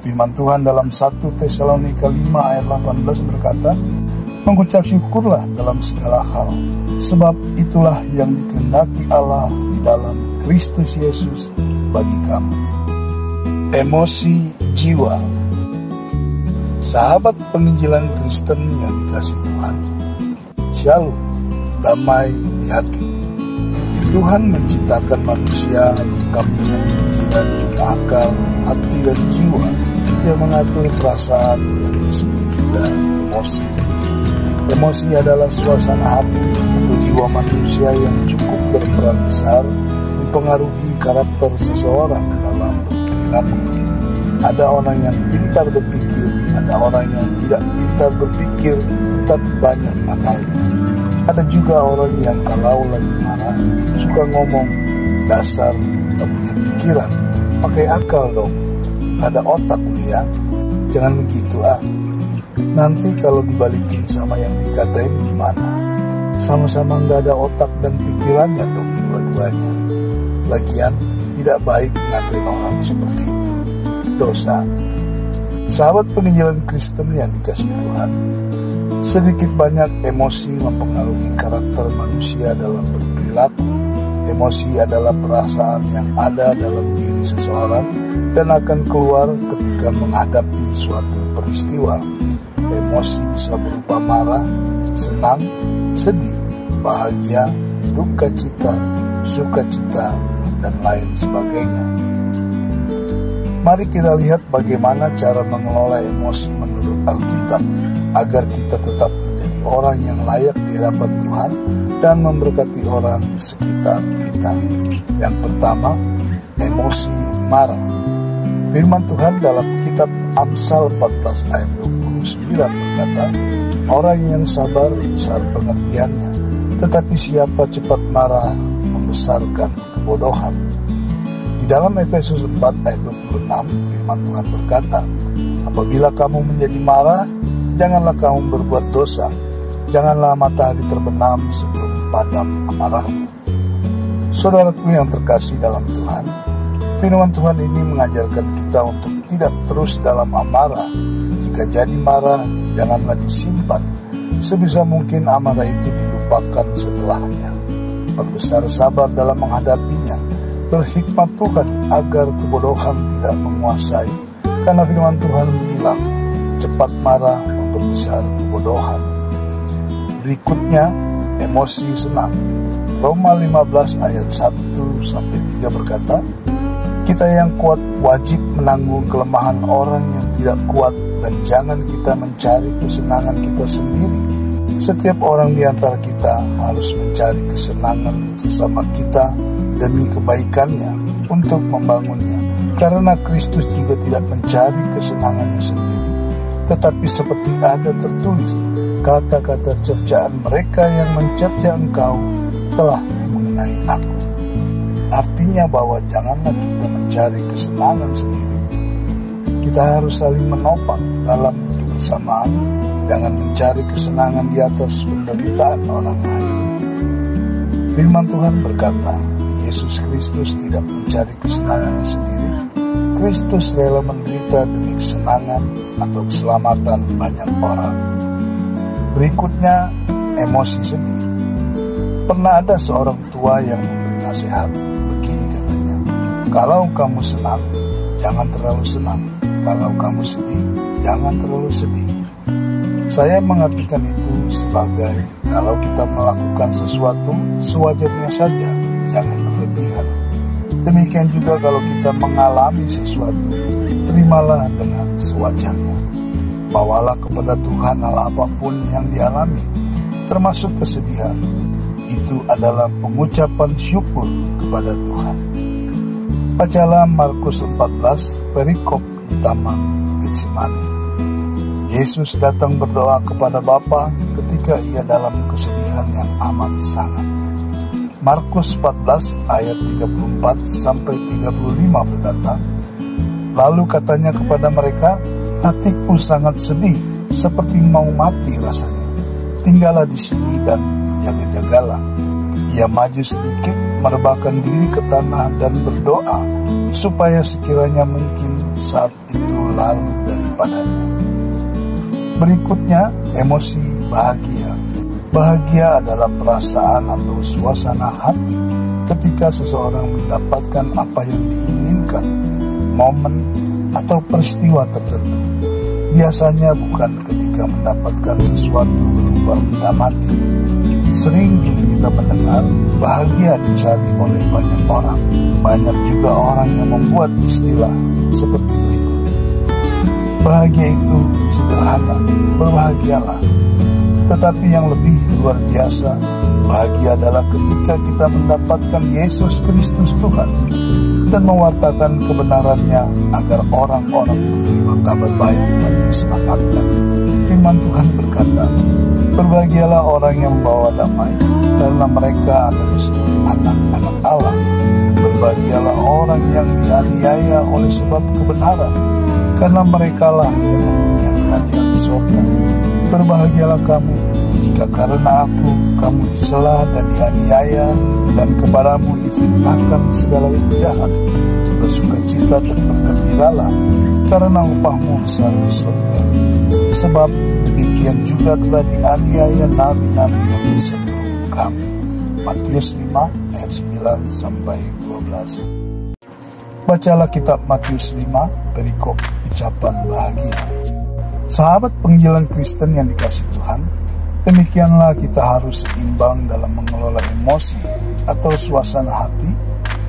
Firman Tuhan dalam 1 Tesalonika 5 ayat 18 berkata, mengucap syukurlah dalam segala hal, sebab itulah yang dikehendaki Allah di dalam Kristus Yesus bagi kamu. Emosi jiwa. Sahabat penginjilan Kristen yang dikasihi Tuhan, Shalom, damai di hati. Tuhan menciptakan manusia lengkap dengan pikiran, akal, hati, dan jiwa yang mengatur perasaan yang disebut juga emosi. Emosi adalah suasana hati atau jiwa manusia yang cukup berperan besar mempengaruhi karakter seseorang dalam berperilaku. Ada orang yang pintar berpikir, ada orang yang tidak pintar berpikir, tetapi banyak akalnya. Ada juga orang yang kalau lagi marah, suka ngomong, dasar tak punya pikiran, pakai akal dong, gak ada otak ya. Jangan begitu Nanti kalau dibalikin sama yang dikatain gimana? Sama-sama gak ada otak dan pikirannya dong dua-duanya. Lagian tidak baik ngatain orang seperti itu, dosa. Sahabat penginjilan Kristen yang dikasihi Tuhan, sedikit banyak emosi mempengaruhi karakter manusia dalam berperilaku. Emosi adalah perasaan yang ada dalam diri seseorang dan akan keluar ketika menghadapi suatu peristiwa. Emosi bisa berupa marah, senang, sedih, bahagia, duka cita, sukacita, dan lain sebagainya. Mari kita lihat bagaimana cara mengelola emosi menurut Alkitab agar kita tetap menjadi orang yang layak di hadapan Tuhan dan memberkati orang di sekitar kita. Yang pertama, emosi marah. Firman Tuhan dalam kitab Amsal 14 ayat 29 berkata, orang yang sabar besar pengertiannya, tetapi siapa cepat marah membesarkan kebodohan. Di dalam Efesus 4 ayat 26 firman Tuhan berkata, apabila kamu menjadi marah, janganlah kamu berbuat dosa, janganlah matahari terbenam sebelum padam amarahmu. Saudaraku yang terkasih dalam Tuhan, firman Tuhan ini mengajarkan kita untuk tidak terus dalam amarah. Jika jadi marah, janganlah disimpan. Sebisa mungkin amarah itu dilupakan setelahnya. Perbesar sabar dalam menghadapinya. Berhikmat Tuhan agar kebodohan tidak menguasai, karena firman Tuhan bilang, cepat marah memperbesar kebodohan. Berikutnya, emosi senang. Roma 15 ayat 1-3 berkata, kita yang kuat wajib menanggung kelemahan orang yang tidak kuat, dan jangan kita mencari kesenangan kita sendiri. Setiap orang di antara kita harus mencari kesenangan sesama kita demi kebaikannya untuk membangunnya. Karena Kristus juga tidak mencari kesenangannya sendiri, tetapi seperti ada tertulis, kata-kata cercaan mereka yang mencerca engkau telah mengenai aku. Artinya bahwa janganlah kita mencari kesenangan sendiri. Kita harus saling menopang dalam kebersamaan, jangan mencari kesenangan di atas penderitaan orang lain. Firman Tuhan berkata, Yesus Kristus tidak mencari kesenangannya sendiri. Kristus rela menderita demi kesenangan atau keselamatan banyak orang. Berikutnya, emosi sedih. Pernah ada seorang tua yang memberi nasihat. Begini katanya, kalau kamu senang, jangan terlalu senang. Kalau kamu sedih, jangan terlalu sedih. Saya mengartikan itu sebagai kalau kita melakukan sesuatu, sewajarnya saja, jangan berlebihan. Demikian juga kalau kita mengalami sesuatu, terimalah dengan sewajarnya. Bawalah kepada Tuhan hal apapun yang dialami, termasuk kesedihan. Itu adalah pengucapan syukur kepada Tuhan. Bacalah Markus 14 perikop di Taman Getsemani. Yesus datang berdoa kepada Bapa ketika ia dalam kesedihan yang amat sangat. Markus 14 ayat 34-35 berkata, lalu katanya kepada mereka, hatiku sangat sedih, seperti mau mati rasanya. Tinggallah di sini dan jaga-jagalah. Ia maju sedikit, merebahkan diri ke tanah dan berdoa, supaya sekiranya mungkin saat itu lalu daripadanya. Berikutnya, emosi bahagia. Bahagia adalah perasaan atau suasana hati ketika seseorang mendapatkan apa yang diinginkan, momen atau peristiwa tertentu. Biasanya bukan ketika mendapatkan sesuatu berupa benda mati. Sering kita mendengar bahagia dicari oleh banyak orang. Banyak juga orang yang membuat istilah seperti berikut. Bahagia itu sederhana, berbahagialah. Tetapi yang lebih luar biasa, bahagia adalah ketika kita mendapatkan Yesus Kristus Tuhan dan mewartakan kebenarannya agar orang-orang menerima kabar baik dan diselamatkan. Firman Tuhan berkata, berbahagialah orang yang membawa damai, karena mereka akan disebut anak-anak Allah. Berbahagialah orang yang dianiaya oleh sebab kebenaran, karena merekalah yang mempunyai kerajaan surga. Berbahagialah kamu jika karena aku kamu dicela dan dianiaya, dan kepadamu difitnahkan segala yang jahat. Bersukacita dan bergembiralah, karena upahmu besar di surga. Sebab demikian juga telah dianiaya nabi-nabi yang sebelum kami. Matius 5 ayat 9-12. Bacalah kitab Matius 5 perikop ucapan bahagia. Sahabat penginjilan Kristen yang dikasihi Tuhan, demikianlah kita harus seimbang dalam mengelola emosi atau suasana hati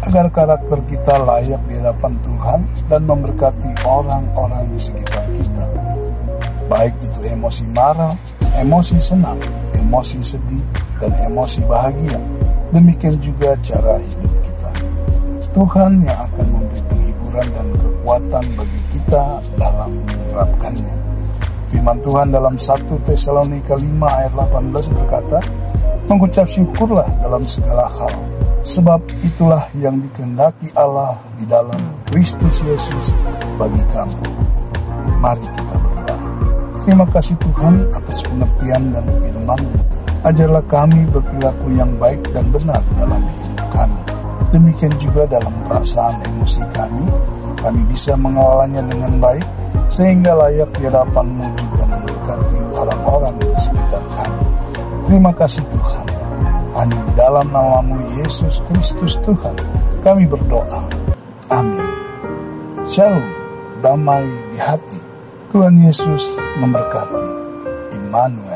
agar karakter kita layak di hadapan Tuhan dan memberkati orang-orang di sekitar kita. Baik itu emosi marah, emosi senang, emosi sedih, dan emosi bahagia. Demikian juga cara hidup kita. Tuhan yang akan memberi penghiburan dan kekuatan bagi kita dalam menerapkannya. Firman Tuhan dalam 1 Tesalonika 5 ayat 18 berkata, mengucap syukurlah dalam segala hal, sebab itulah yang dikehendaki Allah di dalam Kristus Yesus bagi kamu. Mari kita berdoa. Terima kasih Tuhan atas pengertian dan firman-Mu. Ajarlah kami berperilaku yang baik dan benar dalam hidup kami. Demikian juga dalam perasaan emosi kami bisa mengelolanya dengan baik, sehingga layak di hadapan-Mu juga memberkati orang-orang di sekitar kami. Terima kasih Tuhan. Hanya di dalam nama-Mu Yesus Kristus Tuhan kami berdoa. Amin. Shalom, damai di hati. Tuhan Yesus memberkati. Immanuel.